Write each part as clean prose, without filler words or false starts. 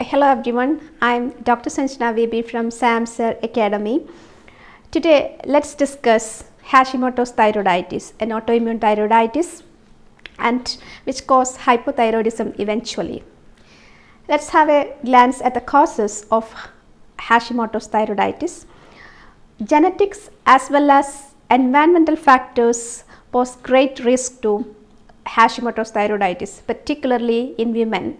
Hello everyone, I am Dr. Sanjana VB from SIAHMSR Academy. Today let's discuss Hashimoto's thyroiditis, an autoimmune thyroiditis and which cause hypothyroidism eventually. Let's have a glance at the causes of Hashimoto's thyroiditis. Genetics as well as environmental factors pose great risk to Hashimoto's thyroiditis, particularly in women.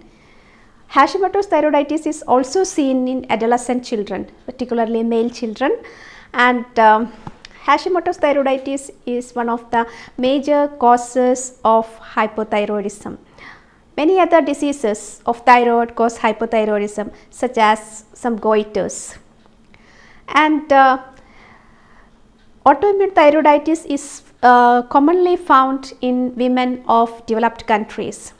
Hashimoto's thyroiditis is also seen in adolescent children, particularly male children, and Hashimoto's thyroiditis is one of the major causes of hypothyroidism. Many other diseases of thyroid cause hypothyroidism, such as some goiters. And autoimmune thyroiditis is commonly found in women of developed countries.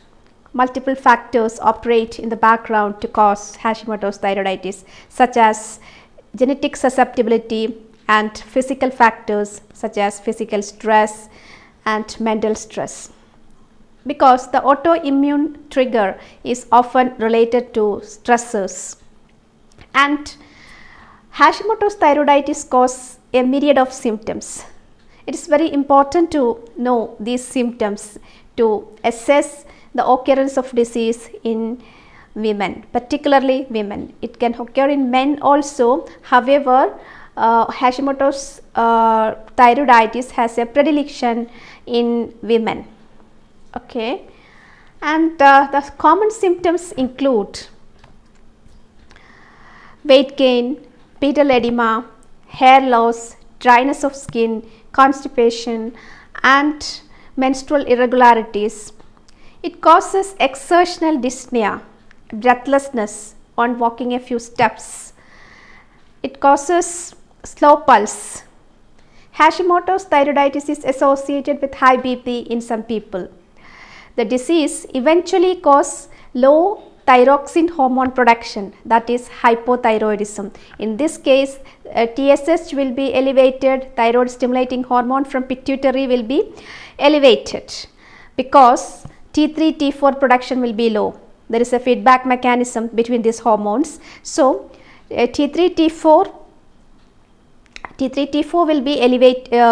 Multiple factors operate in the background to cause Hashimoto's thyroiditis, such as genetic susceptibility and physical factors such as physical stress and mental stress. Because the autoimmune trigger is often related to stressors, and Hashimoto's thyroiditis causes a myriad of symptoms. It is very important to know these symptoms to assess the occurrence of disease in women, particularly women. It can occur in men also. However, Hashimoto's thyroiditis has a predilection in women. Okay, and the common symptoms include weight gain, pedal edema, hair loss, dryness of skin, constipation, and menstrual irregularities. It causes exertional dyspnea, breathlessness on walking a few steps. It causes slow pulse. Hashimoto's thyroiditis is associated with high BP in some people. The disease eventually causes low thyroxine hormone production, that is hypothyroidism. In this case, TSH will be elevated, thyroid stimulating hormone from pituitary will be elevated because T3, T4 production will be low. There is a feedback mechanism between these hormones. So, T3, T4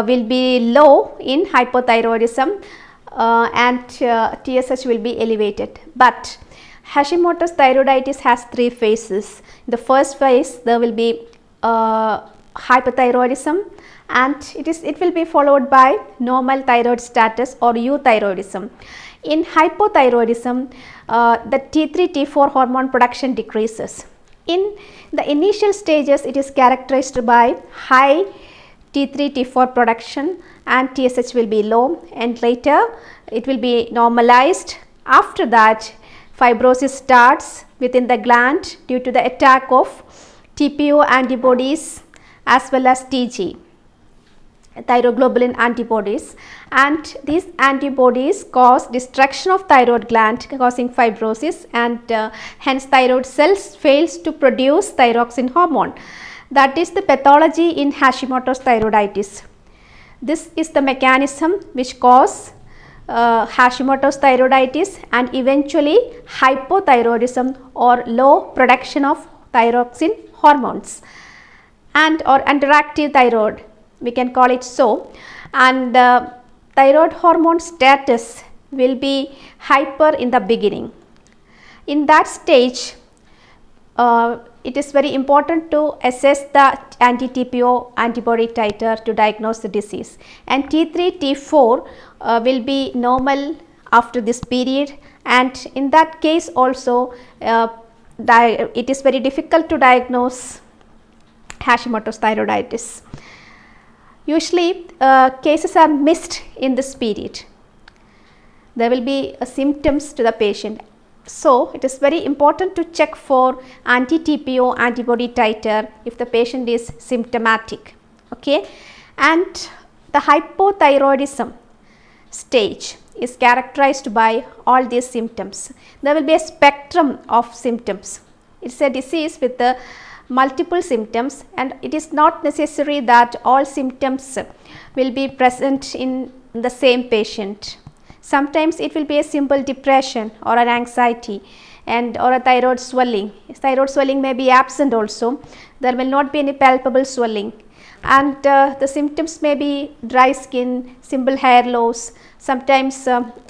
will be low in hypothyroidism and TSH will be elevated. But Hashimoto's thyroiditis has three phases. In the first phase, there will be hypothyroidism, and it will be followed by normal thyroid status or euthyroidism. In hypothyroidism, the T3, T4 hormone production decreases. In the initial stages, it is characterized by high T3, T4 production and TSH will be low, and later it will be normalized. After that, fibrosis starts within the gland due to the attack of TPO antibodies as well as TG, thyroglobulin antibodies, and these antibodies cause destruction of thyroid gland causing fibrosis, and hence thyroid cells fails to produce thyroxine hormone. That is the pathology in Hashimoto's thyroiditis. This is the mechanism which cause Hashimoto's thyroiditis and eventually hypothyroidism or low production of thyroxine hormones and or underactive thyroid, we can call it so, and thyroid hormone status will be hyper in the beginning. In that stage, it is very important to assess the anti-TPO antibody titer to diagnose the disease, and T3, T4 will be normal after this period, and in that case also it is very difficult to diagnose Hashimoto's thyroiditis. Usually cases are missed in this period. There will be symptoms to the patient. So, it is very important to check for anti-TPO antibody titer if the patient is symptomatic. Okay? And the hypothyroidism stage is characterized by all these symptoms. There will be a spectrum of symptoms. It is a disease with multiple symptoms, and it is not necessary that all symptoms will be present in the same patient. Sometimes it will be a simple depression or an anxiety and or a thyroid swelling. Thyroid swelling may be absent also. There will not be any palpable swelling, and the symptoms may be dry skin, simple hair loss, sometimes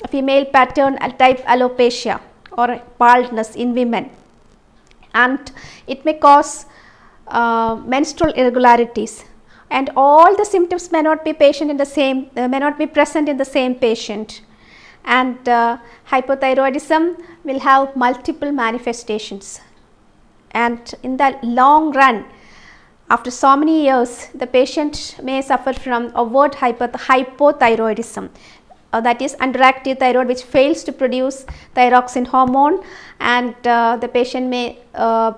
female pattern type alopecia or baldness in women, and it may cause menstrual irregularities, and all the symptoms may not be present in the same patient, and hypothyroidism will have multiple manifestations, and in the long run, after so many years, the patient may suffer from overt hypothyroidism, that is underactive thyroid which fails to produce thyroxine hormone, and the patient may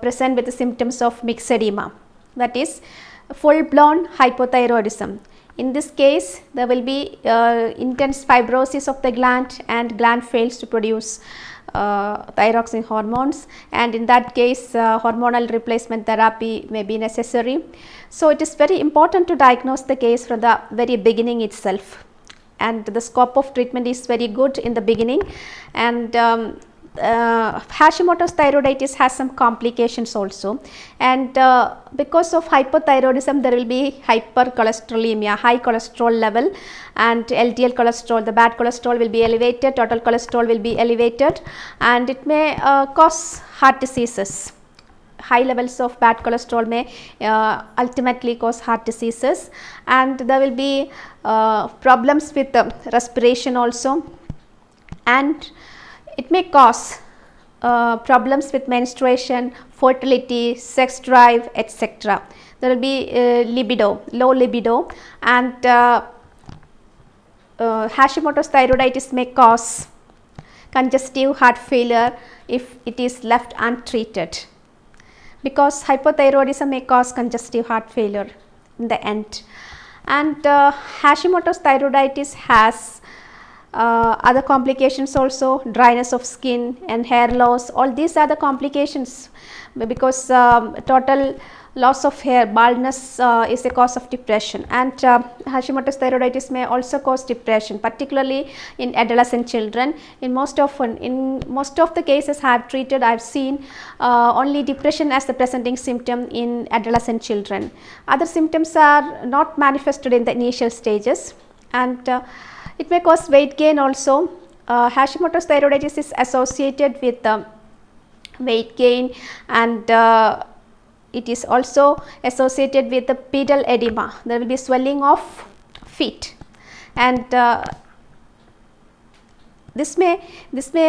present with the symptoms of myxedema, that is full blown hypothyroidism. In this case, there will be intense fibrosis of the gland, and gland fails to produce thyroxine hormones, and in that case hormonal replacement therapy may be necessary. So, it is very important to diagnose the case from the very beginning itself, and the scope of treatment is very good in the beginning, and Hashimoto's thyroiditis has some complications also, and because of hypothyroidism there will be hypercholesterolemia, high cholesterol level, and LDL cholesterol, the bad cholesterol will be elevated, total cholesterol will be elevated, and it may cause heart diseases. High levels of bad cholesterol may ultimately cause heart diseases, and there will be problems with respiration also, and it may cause problems with menstruation, fertility, sex drive, etc. There will be low libido, and Hashimoto's thyroiditis may cause congestive heart failure if it is left untreated, because hypothyroidism may cause congestive heart failure in the end. And Hashimoto's thyroiditis has other complications also, dryness of skin and hair loss. All these are the complications, because total loss of hair, baldness is a cause of depression, and Hashimoto's thyroiditis may also cause depression, particularly in adolescent children. In most of the cases I have treated, I have seen only depression as the presenting symptom in adolescent children. Other symptoms are not manifested in the initial stages, and it may cause weight gain also. Hashimoto's thyroiditis is associated with weight gain, and it is also associated with the pedal edema. There will be swelling of feet, and this may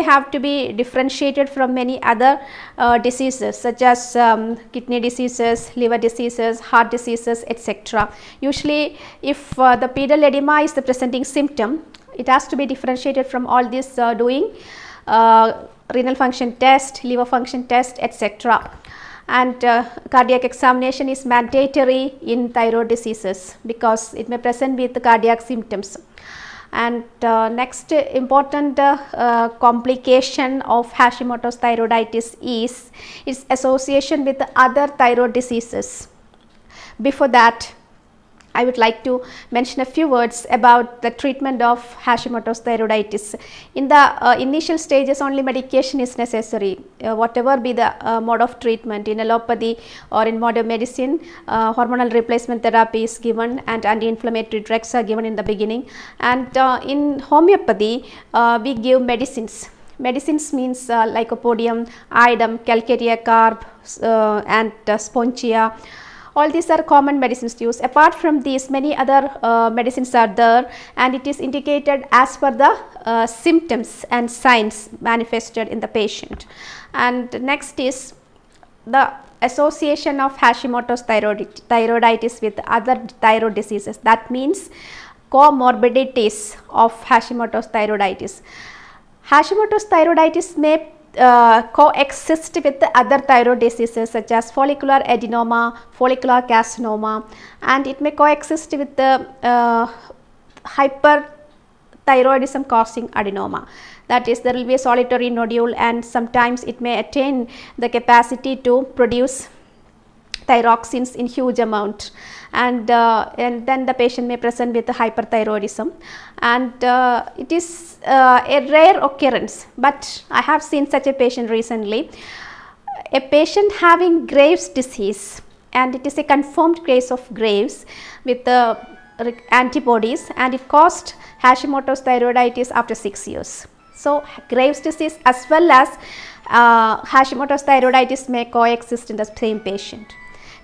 have to be differentiated from many other diseases such as kidney diseases, liver diseases, heart diseases, etc. Usually, if the pedal edema is the presenting symptom, it has to be differentiated from all this doing renal function test, liver function test, etc. And cardiac examination is mandatory in thyroid diseases because it may present with the cardiac symptoms. And next important complication of Hashimoto's thyroiditis is its association with the other thyroid diseases. Before that, I would like to mention a few words about the treatment of Hashimoto's thyroiditis. In the initial stages, only medication is necessary. Whatever be the mode of treatment, in allopathy or in modern medicine, hormonal replacement therapy is given and anti-inflammatory drugs are given in the beginning. And in homeopathy, we give medicines. Medicines means lycopodium, iodine, calcarea carb, and spongia. All these are common medicines to use. Apart from these, many other medicines are there, and it is indicated as per the symptoms and signs manifested in the patient. And next is the association of Hashimoto's thyroiditis with other thyroid diseases. That means comorbidities of Hashimoto's thyroiditis. Hashimoto's thyroiditis may coexist with the other thyroid diseases such as follicular adenoma, follicular carcinoma, and it may coexist with the hyperthyroidism causing adenoma. That is, there will be a solitary nodule, and sometimes it may attain the capacity to produce thyroxines in huge amount, and then the patient may present with hyperthyroidism, and it is a rare occurrence, but I have seen such a patient recently. A patient having Graves' disease, and it is a confirmed case of Graves with the antibodies, and it caused Hashimoto's thyroiditis after 6 years. So, Graves' disease as well as Hashimoto's thyroiditis may coexist in the same patient.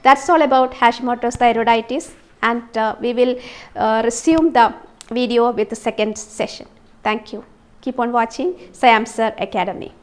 That's all about Hashimoto's thyroiditis, and we will resume the video with the second session. Thank you. Keep on watching SIAHMSR Academy.